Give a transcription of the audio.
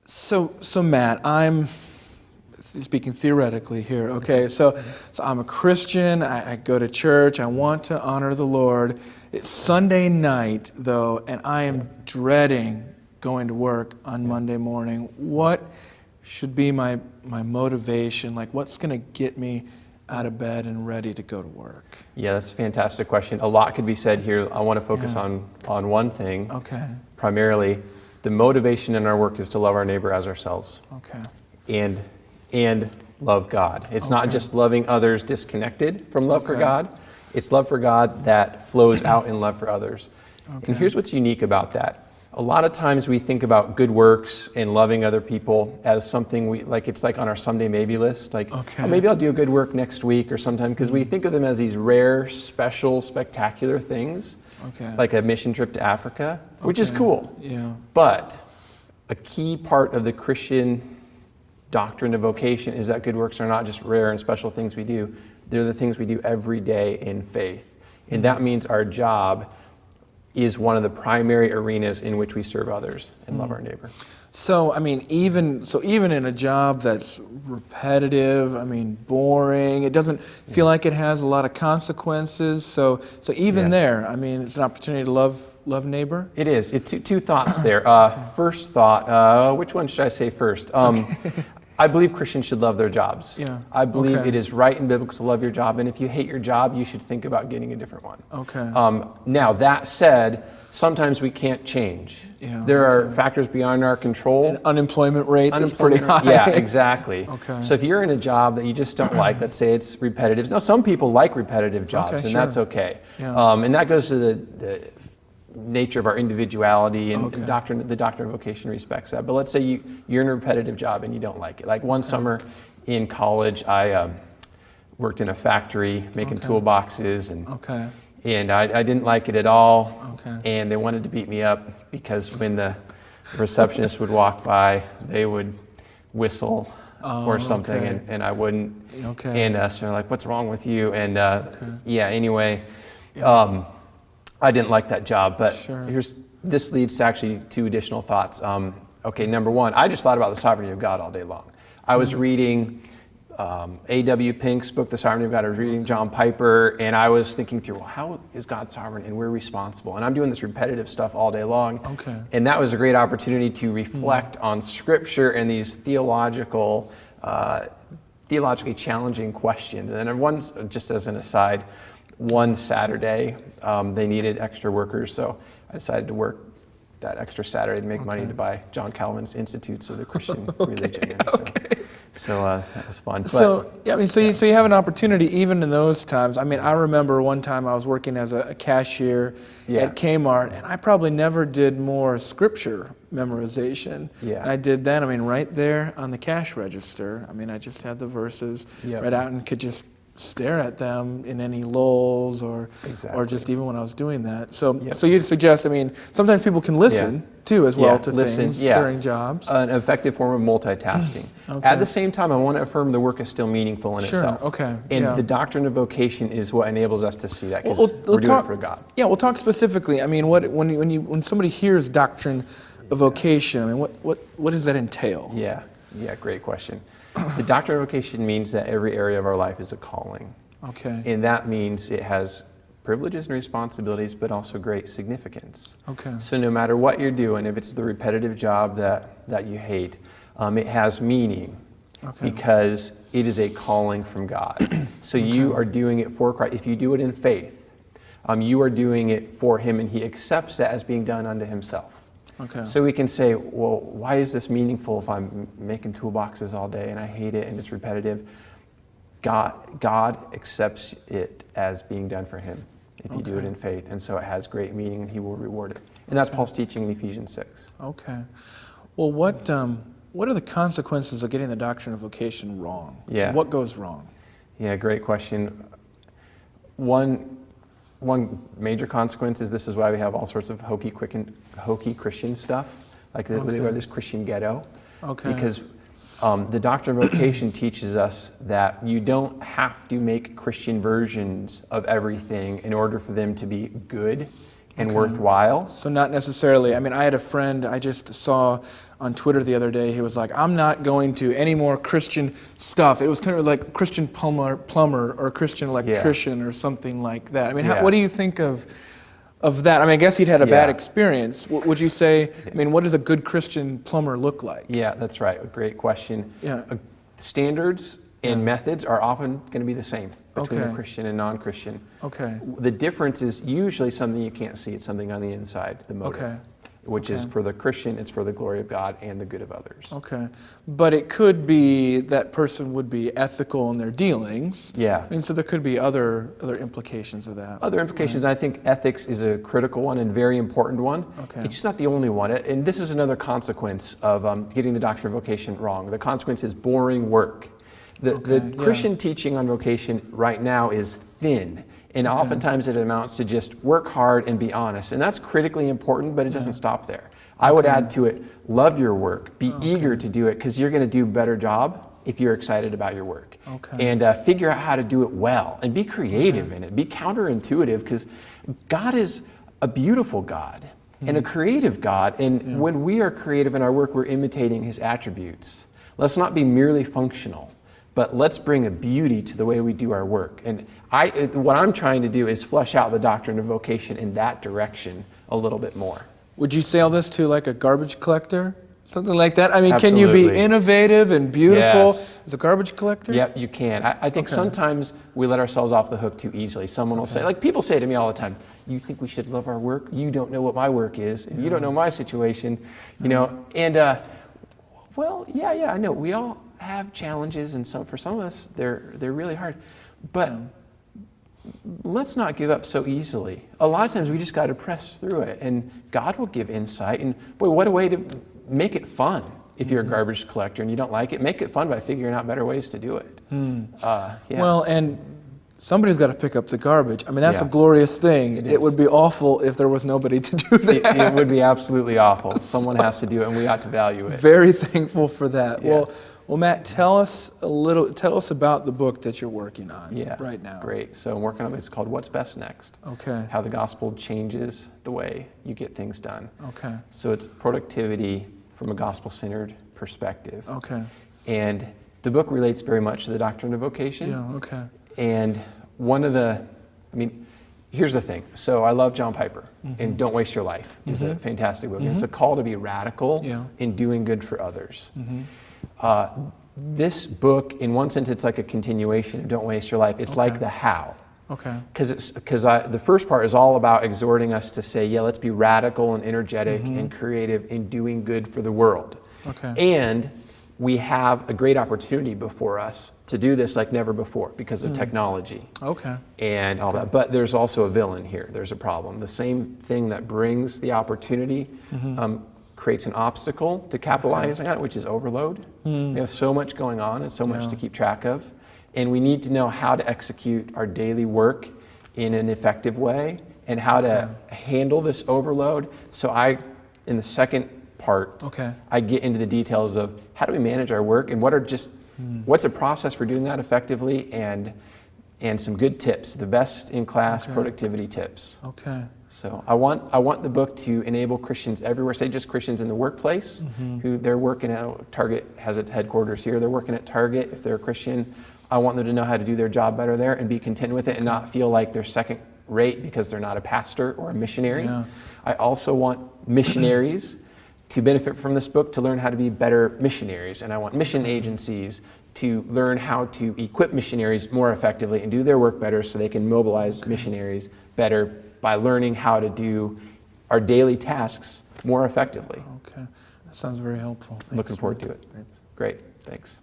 So Matt, I'm speaking theoretically here, okay? So I'm a Christian, I go to church, I want to honor the Lord. It's Sunday night, though, and I am dreading going to work on Monday morning. What should be my motivation? Like, what's going to get me out of bed and ready to go to work? Yeah, that's a fantastic question. A lot could be said here. I want to focus on one thing. Okay. Primarily, the motivation in our work is to love our neighbor as ourselves. Okay. And love God. It's not just loving others disconnected from love for God. It's love for God that flows out in love for others. And here's what's unique about that. A lot of times we think about good works and loving other people as something it's like on our someday maybe list. Like, oh, maybe I'll do a good work next week or sometime, because we think of them as these rare, special, spectacular things. Like a mission trip to Africa, which is cool. Yeah. But a key part of the Christian doctrine of vocation is that good works are not just rare and special things we do. They're the things we do every day in faith. And that means our job is one of the primary arenas in which we serve others and love our neighbor. So, I mean, even in a job that's repetitive, boring, it doesn't feel like it has a lot of consequences. So even there, it's an opportunity to love neighbor. It is. It's two thoughts there. First thought, which one should I say first? I believe Christians should love their jobs. Yeah. I believe it is right and biblical to love your job, and if you hate your job, you should think about getting a different one. Okay. Now, that said, sometimes we can't change. Yeah, there are factors beyond our control. An unemployment rate is pretty high. Yeah, exactly. Okay. So if you're in a job that you just don't like, let's say it's repetitive. Now, some people like repetitive jobs, and that's okay. Yeah. And that goes to the nature of our individuality, and the doctrine of vocation respects that. But let's say you're in a repetitive job and you don't like it. Like one summer in college, I worked in a factory making toolboxes, and I didn't like it at all. And they wanted to beat me up because when the receptionist would walk by, they would whistle or something, and I wouldn't. And so they're like, "What's wrong with you?" And anyway. I didn't like that job, but this leads to actually two additional thoughts. Number one, I just thought about the sovereignty of God all day long. I was reading A.W. Pink's book, The Sovereignty of God. I was reading John Piper, and I was thinking through, well, how is God sovereign and we're responsible? And I'm doing this repetitive stuff all day long. And that was a great opportunity to reflect on Scripture and these theologically challenging questions. And then once, just as an aside, one Saturday, they needed extra workers, so I decided to work that extra Saturday to make money to buy John Calvin's Institutes of the Christian Religion. So that was fun. So you have an opportunity even in those times. I remember one time I was working as a cashier at Kmart, and I probably never did more scripture memorization. And I did that, right there on the cash register. I just had the verses right out and could just stare at them in any lulls or just even when I was doing that. So you'd suggest, sometimes people can listen too as well to things during jobs. An effective form of multitasking. At the same time, I want to affirm the work is still meaningful in itself. And the doctrine of vocation is what enables us to see that, because we're doing it for God. Yeah, we'll talk specifically. When somebody hears doctrine of vocation, what does that entail? Yeah, great question. The doctrine of vocation means that every area of our life is a calling. And that means it has privileges and responsibilities, but also great significance. So no matter what you're doing, if it's the repetitive job that you hate, it has meaning because it is a calling from God. So you are doing it for Christ. If you do it in faith, you are doing it for Him, and He accepts that as being done unto Himself. So we can say, well, why is this meaningful if I'm making toolboxes all day and I hate it and it's repetitive? God accepts it as being done for Him if you do it in faith, and so it has great meaning, and He will reward it. And that's Paul's teaching in Ephesians 6. Well, what are the consequences of getting the doctrine of vocation wrong? What goes wrong? Great question. One major consequence is this is why we have all sorts of hokey Christian stuff, like we have this Christian ghetto, because the doctrine of vocation teaches us that you don't have to make Christian versions of everything in order for them to be good and worthwhile. So not necessarily, I mean, I had a friend I just saw on Twitter the other day, he was like, I'm not going to any more Christian stuff. It was kind of like Christian plumber or Christian electrician or something like that. I mean, what do you think of that? I mean, I guess he'd had a bad experience. Would you say, I mean, what does a good Christian plumber look like? Yeah, that's right. A great question. Yeah. Standards and methods are often going to be the same between Okay. a Christian and non-Christian. Okay. The difference is usually something you can't see. It's something on the inside, the motive. Okay. Which is for the Christian, it's for the glory of God and the good of others. Okay. But it could be that person would be ethical in their dealings. Yeah. I mean, so there could be other implications of that. Other implications, I think ethics is a critical one and very important one. Okay. It's just not the only one. And this is another consequence of getting the Doctrine of Vocation wrong. The consequence is boring work. The Christian teaching on vocation right now is thin. And oftentimes it amounts to just work hard and be honest. And that's critically important, but it doesn't stop there. I would add to it, love your work, be eager to do it, because you're going to do a better job if you're excited about your work. Okay. And figure out how to do it well, and be creative in it. Be counterintuitive, because God is a beautiful God and a creative God. And when we are creative in our work, we're imitating his attributes. Let's not be merely functional, but let's bring a beauty to the way we do our work. And what I'm trying to do is flesh out the doctrine of vocation in that direction a little bit more. Would you sell this to like a garbage collector? Something like that? I mean, Absolutely. Can you be innovative and beautiful Yes. as a garbage collector? Yep, you can. I think sometimes we let ourselves off the hook too easily. Someone will say, like people say to me all the time, you think we should love our work? You don't know what my work is, and you don't know my situation, you know. And well, yeah, I know. We all have challenges, and for some of us, they're really hard. But let's not give up so easily. A lot of times we just got to press through it, and God will give insight. And boy, what a way to make it fun. If you're a garbage collector and you don't like it, make it fun by figuring out better ways to do it. Well, and somebody's got to pick up the garbage. I mean, that's a Yeah. glorious thing. It It would is. be awful if there was nobody to do that. It would be absolutely awful. Someone has to do it, and we ought to value it. Very thankful for that. Yeah. Well, Matt, tell us about the book that you're working on Yeah, right now. Great. So I'm working on it. It's called What's Best Next? Okay. How the gospel changes the way you get things done. Okay. So it's productivity from a gospel-centered perspective. Okay. And the book relates very much to the doctrine of vocation. Yeah, okay. And here's the thing. So I love John Piper, and Don't Waste Your Life is a fantastic book. It's a call to be radical in doing good for others. This book, in one sense, it's like a continuation of Don't Waste Your Life. It's like the how. Okay. Because the first part is all about exhorting us to say, let's be radical and energetic and creative in doing good for the world. Okay. And we have a great opportunity before us to do this like never before because of technology. Okay. And all that. But there's also a villain here. There's a problem. The same thing that brings the opportunity creates an obstacle to capitalizing on it, which is overload. We have so much going on and so much to keep track of. And we need to know how to execute our daily work in an effective way and how to handle this overload. So in the second part, I get into the details of how do we manage our work and what's a process for doing that effectively, and some good tips, the best in class productivity tips. Okay. So I want the book to enable Christians everywhere, say just Christians in the workplace, who they're working at. Target has its headquarters here. They're working at Target. If they're a Christian, I want them to know how to do their job better there and be content with it and not feel like they're second rate because they're not a pastor or a missionary. Yeah. I also want missionaries to benefit from this book to learn how to be better missionaries. And I want mission agencies to learn how to equip missionaries more effectively and do their work better so they can mobilize missionaries better by learning how to do our daily tasks more effectively. Okay. That sounds very helpful. Thanks, Looking forward to Matt. it. Great. Thanks.